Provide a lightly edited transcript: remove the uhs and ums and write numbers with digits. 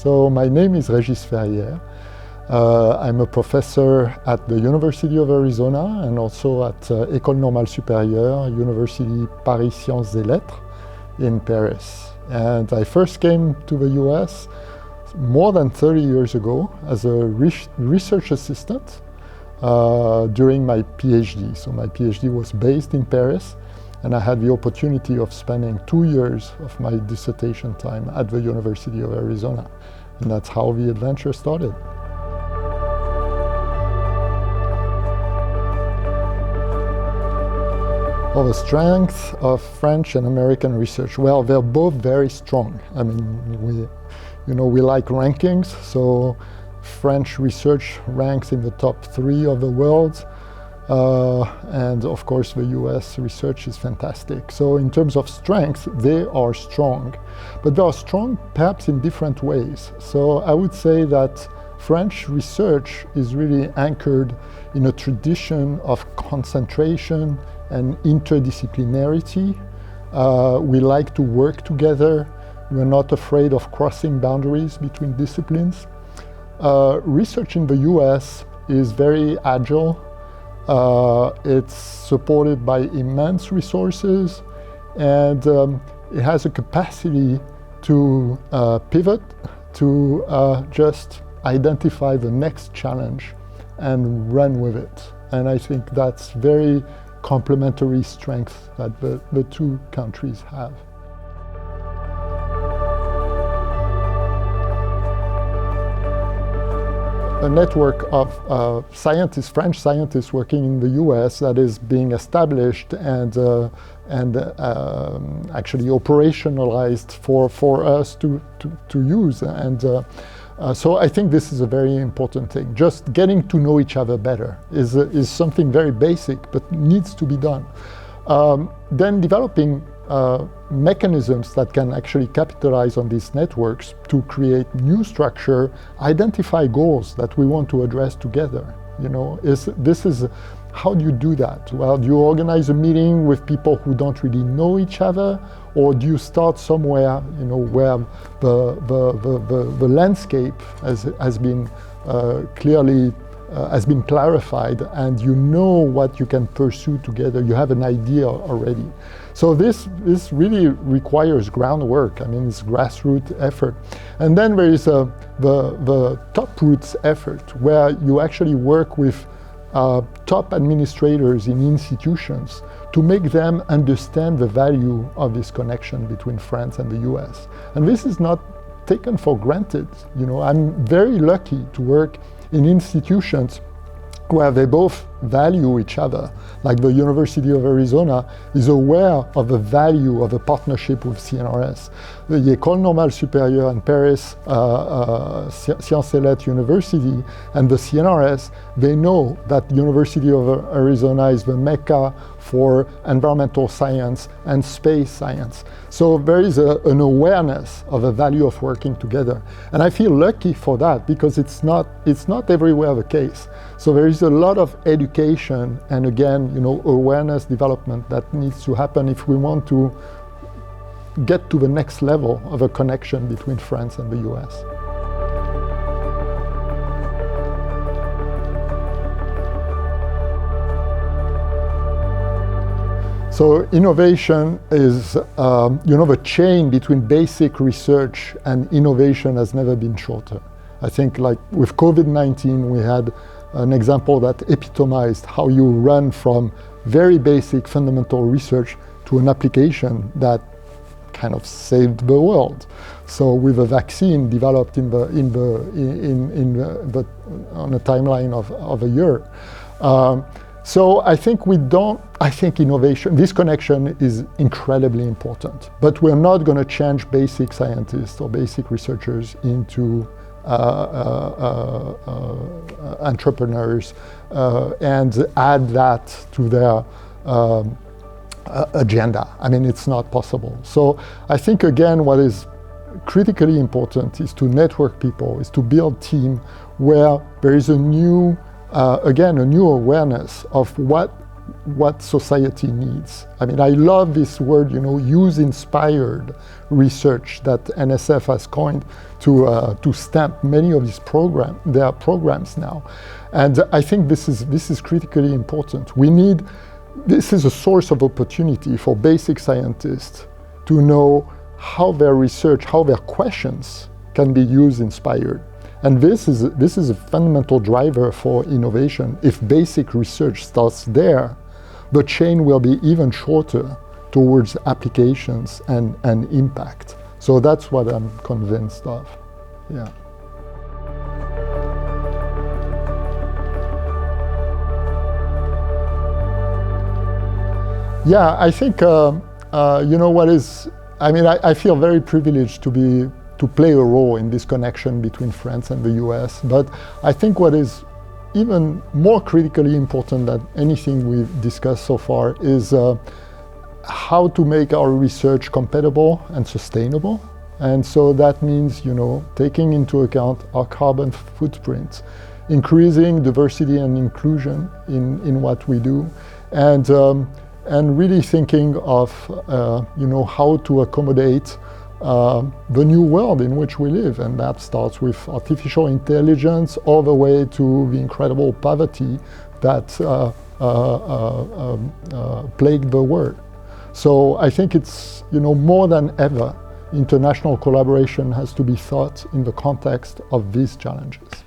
So my name is Régis Ferriere. I'm a professor at the University of Arizona and also at École Normale Supérieure, University Paris Sciences et Lettres in Paris. And I first came to the US more than 30 years ago as a research assistant during my PhD. So my PhD was based in Paris, and I had the opportunity of spending 2 years of my dissertation time at the University of Arizona. And that's how the adventure started. Well, the strength of French and American research, well, they're both very strong. I mean, we like rankings, so French research ranks in the top 3 of the world. And of course, the US research is fantastic. So in terms of strength, they are strong. But they are strong perhaps in different ways. So I would say that French research is really anchored in a tradition of concentration and interdisciplinarity. We like to work together. We're not afraid of crossing boundaries between disciplines. Research in the US is very agile. It's supported by immense resources, and it has a capacity to pivot, to just identify the next challenge and run with it. And I think that's very complementary strength that the two countries have. A network of scientists, French scientists working in the US that is being established and actually operationalized for us to use. And so I think this is a very important thing. Just getting to know each other better is something very basic, but needs to be done. Then developing mechanisms that can actually capitalize on these networks to create new structure, identify goals that we want to address together. How do you do that? Well, do you organize a meeting with people who don't really know each other, or do you start somewhere, where the landscape has been clearly has been clarified, and you know what you can pursue together. You have an idea already. So this really requires groundwork. I mean, it's grassroots effort. And then there is the top roots effort, where you actually work with top administrators in institutions to make them understand the value of this connection between France and the US. And this is not taken for granted. I'm very lucky to work in institutions where they both value each other. Like the University of Arizona is aware of the value of a partnership with CNRS. The École Normale Supérieure in Paris, Sciences et Lettres University, and the CNRS, they know that the University of Arizona is the mecca for environmental science and space science. So there is an awareness of the value of working together. And I feel lucky for that, because it's not everywhere the case. So there is a lot of education and, again, awareness development that needs to happen if we want to get to the next level of a connection between France and the US. So innovation is, the chain between basic research and innovation has never been shorter. I think, like with COVID-19, we had an example that epitomized how you run from very basic fundamental research to an application that kind of saved the world. So with a vaccine developed on a timeline of a year. So I think innovation, this connection is incredibly important, but we're not going to change basic scientists or basic researchers into entrepreneurs and add that to their agenda. I mean, it's not possible. So I think, again, what is critically important is to network people, is to build team where there is a new awareness of what what society needs. I mean, I love this word, use-inspired research that NSF has coined to stamp many of their programs now. And I think this is critically important. This is a source of opportunity for basic scientists to know how their research, how their questions can be use-inspired. And this is a fundamental driver for innovation. If basic research starts there, the chain will be even shorter towards applications and impact. So that's what I'm convinced of. Yeah. Yeah, I think, I feel very privileged to play a role in this connection between France and the US, but I think what is even more critically important than anything we've discussed so far is how to make our research compatible and sustainable. And so that means, taking into account our carbon footprint, increasing diversity and inclusion in what we do, and really thinking of, how to accommodate the new world in which we live. And that starts with artificial intelligence all the way to the incredible poverty that plagued the world. So I think it's, more than ever, international collaboration has to be thought in the context of these challenges.